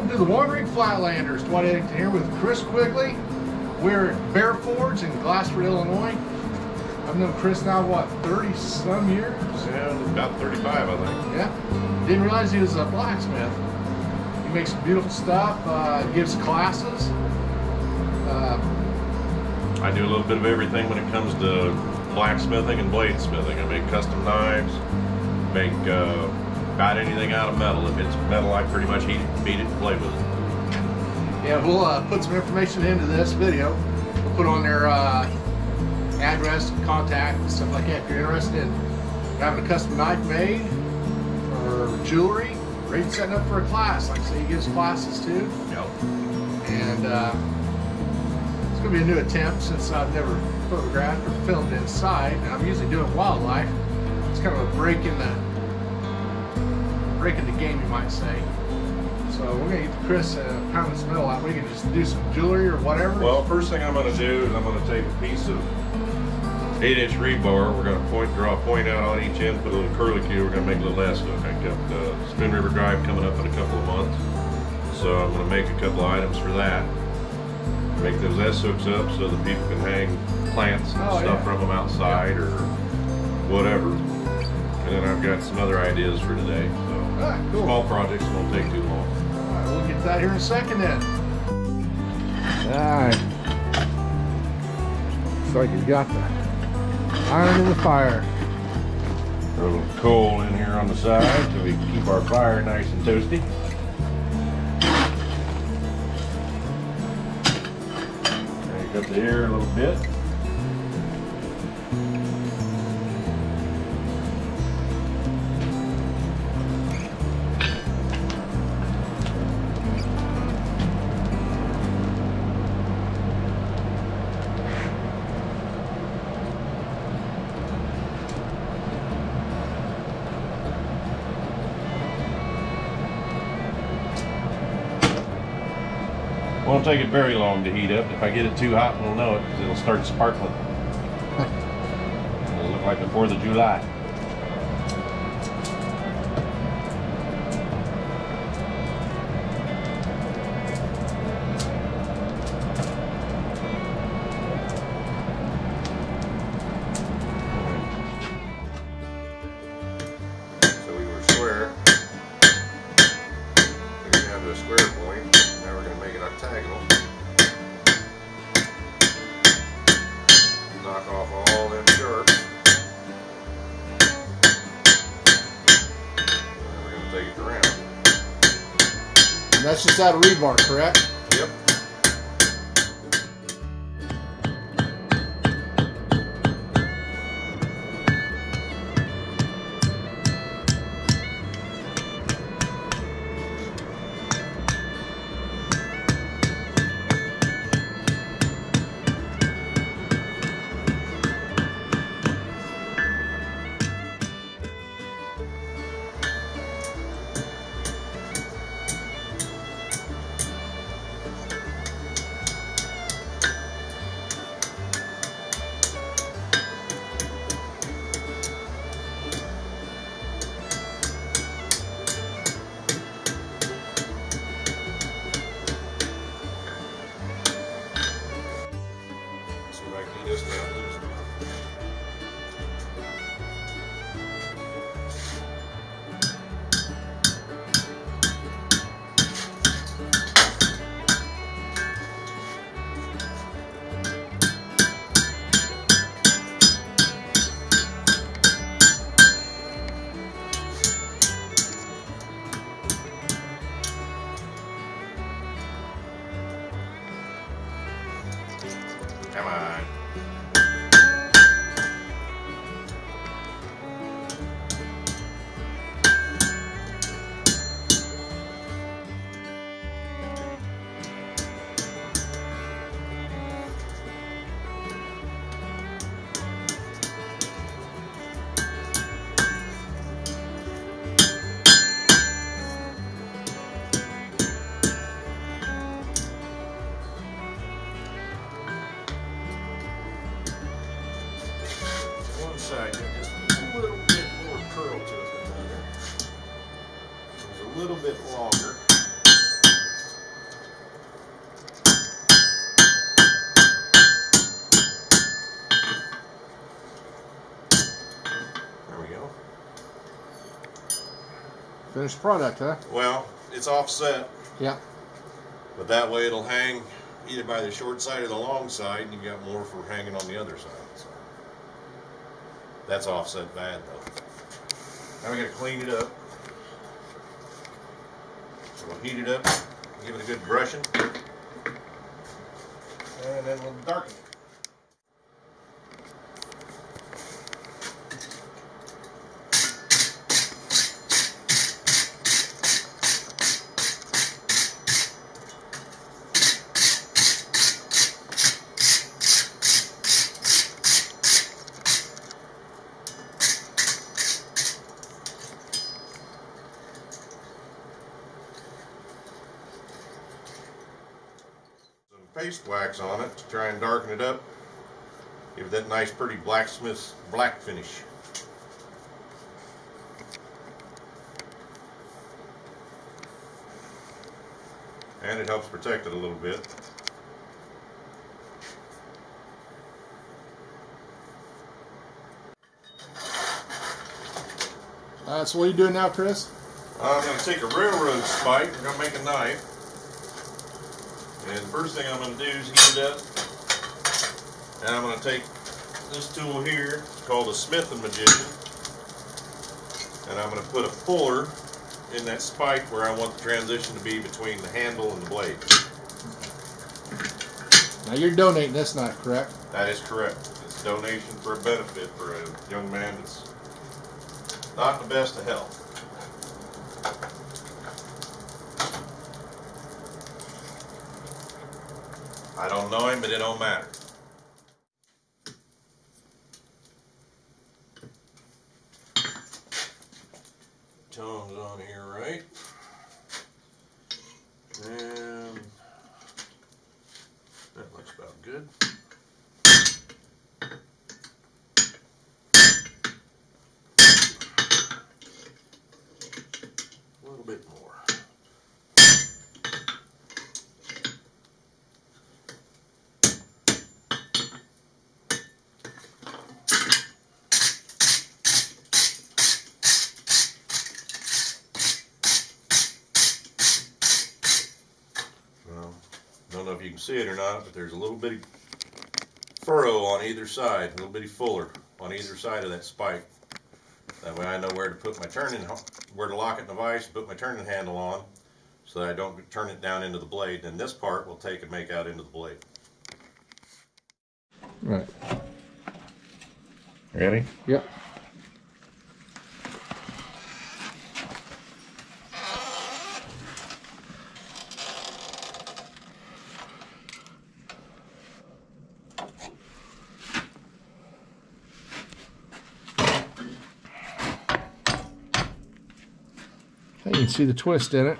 Welcome to the One Rig Flatlanders. Dwight Eddington here with Chris Quigley. We're at Bear Forge in Glassford, Illinois. I've known Chris now, what, 30-some years? Yeah, about 35, I think. Yeah. Didn't realize he was a blacksmith. He makes some beautiful stuff, gives classes. I do a little bit of everything when it comes to blacksmithing and bladesmithing. I make custom knives, make about anything out of metal. If it's metal, I pretty much heat it, beat it, and play with it. Yeah, we'll put some information into this video. We'll put on their address, contact, and stuff like that. If you're interested in having a custom knife made or jewelry, or even setting up for a class. Like I say, he gives classes too. Yep. And it's going to be a new attempt since I've never photographed or filmed inside. And I'm usually doing wildlife. It's kind of a break in the game, you might say. So we're going to get Chris pound this metal out. We can just do some jewelry or whatever. Well, first thing I'm going to do is I'm going to take a piece of 8-inch rebar. We're going to draw a point out on each end, put a little curlicue. We're going to make a little S hook. I've got Spin River Drive coming up in a couple of months, so I'm going to make a couple items for that. Make those S hooks up so that people can hang plants and stuff from them outside or whatever. And then I've got some other ideas for today. So cool. Small projects won't take too long. Alright, we'll get that here in a second then. Alright. Looks like he's got the iron in the fire. Throw a little coal in here on the side so we can keep our fire nice and toasty. Crank up the air a little bit. Won't take it very long to heat up. If I get it too hot, we'll know it because it'll start sparkling. It'll look like the 4th of July. So we were square. We can have a square point. Now we're going to make it octagonal. Knock off all them sharps. And we're going to take it around. And that's just out of rebar, correct? Yep. This now loose. Come on. Side, just a little bit more curl to it than the other. It's a little bit longer. Finished product, huh? Well, it's offset, Yeah. but that way it'll hang either by the short side or the long side, and you've got more for hanging on the other side. So that's offset bad though. Now we gotta clean it up. So we'll heat it up, give it a good brushing, and then we'll darken it. Paste wax on it to try and darken it up, give it that nice pretty blacksmith's black finish. And it helps protect it a little bit. So what are you doing now, Chris? I'm going to take a railroad spike, we're going to make a knife. And the first thing I'm going to do is heat it up, and I'm going to take this tool here, called a Smith & Magician, and I'm going to put a puller in that spike where I want the transition to be between the handle and the blade. Now you're donating this knife, correct? That is correct. It's a donation for a benefit for a young man that's not in the best of health. I don't know him, but it don't matter. Tone's on here, right? And that looks about good. A little bit more. I don't know if you can see it or not, but there's a little bitty furrow on either side, a little bitty fuller on either side of that spike. That way I know where to put my where to lock it in the vise and put my turning handle on, so that I don't turn it down into the blade. And this part will take and make out into the blade. Right. Ready? Yep. You can see the twist in it.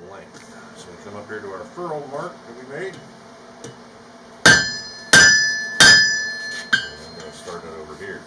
Length. So we come up here to our furrow mark that we made. And I'm going to start it over here.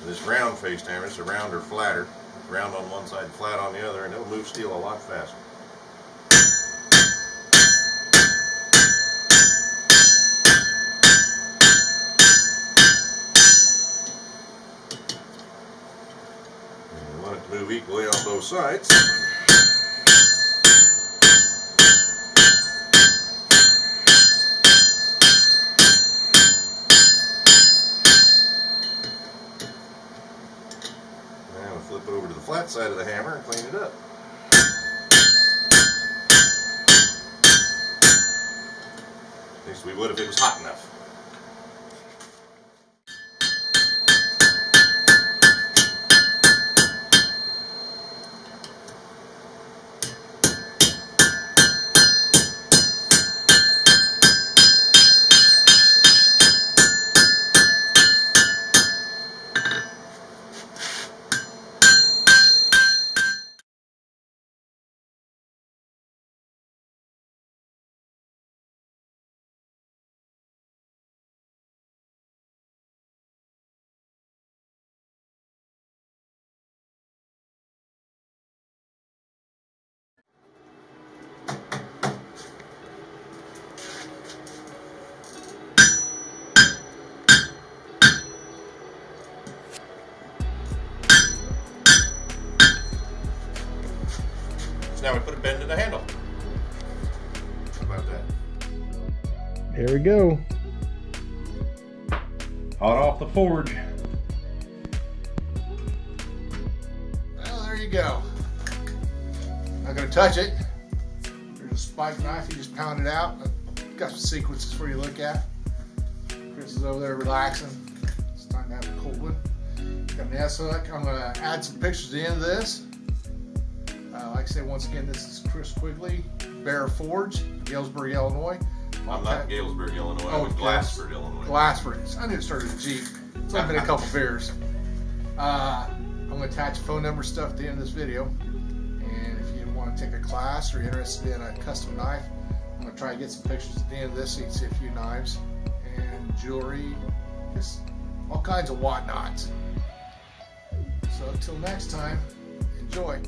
This round faced hammer, it's a round or flatter. Round on one side, flat on the other, and it'll move steel a lot faster. And you want it to move equally on both sides. Flip over to the flat side of the hammer and clean it up. At least we would if it was hot enough. Now we put a bend in the handle. How about that? There we go. Hot off the forge. Well, there you go. Not gonna touch it. There's a spike knife, you just pound it out. I've got some sequences for you to look at. Chris is over there relaxing. It's time to have a cold one. Got an S-hook. I'm gonna add some pictures at the end of this. Like I said, once again, this is Chris Quigley, Bear Forge, Galesburg, Illinois. I'm not in Galesburg, Illinois. I'm in Glassford, Illinois. Glassford. I knew it started with G. It's only been a couple beers. I'm going to attach phone number stuff at the end of this video. And if you want to take a class or you're interested in a custom knife, I'm going to try to get some pictures at the end of this so you can see a few knives and jewelry, just all kinds of whatnots. So until next time, enjoy.